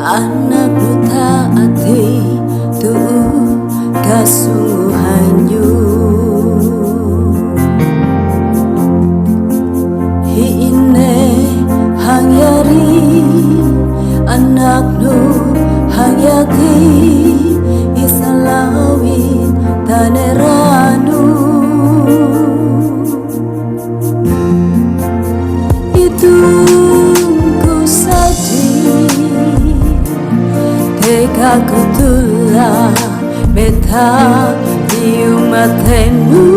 Anak buta hati tu kasuhanyu Hiine hang yari anak nu hang yati isalawit taneranu Itu Aku tulah beta di umatenu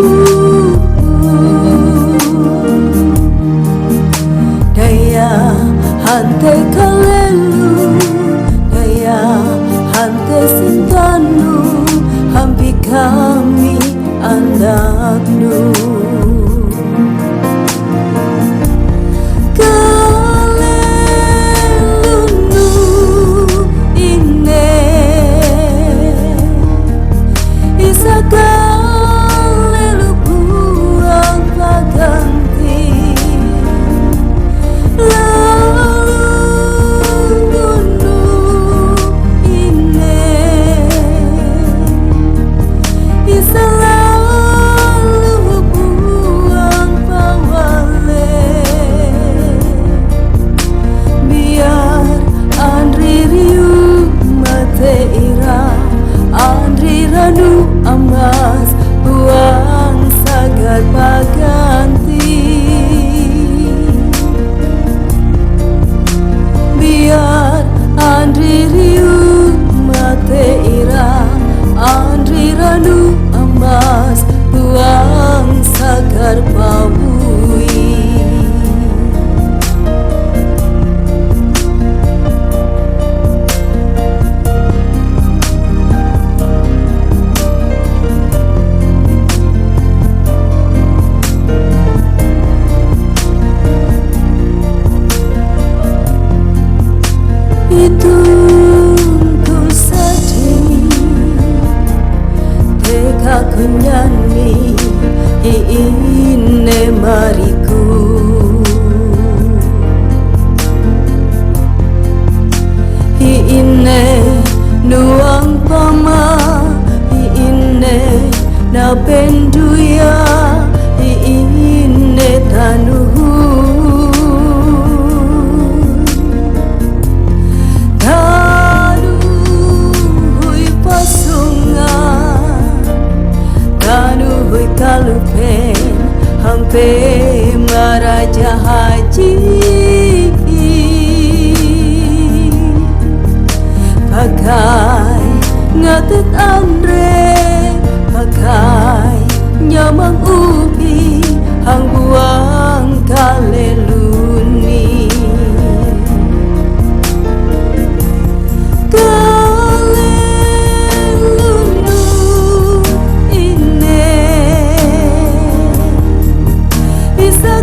Daya hante kalelu Daya hante sintanu Hampi kami anaknu Amas buang sagar paganti Biar Andri riu mate ira Andri ranu amas buang sagar pawui Itu ku sedih Teka ku nyanyi Iine mariku Iine nuang pama Iine na penduya Iine tanuhu Kalupen hampe maraja haji Pakai ngatet andre Pakai nyamang ubi hang buang kaleluni Isa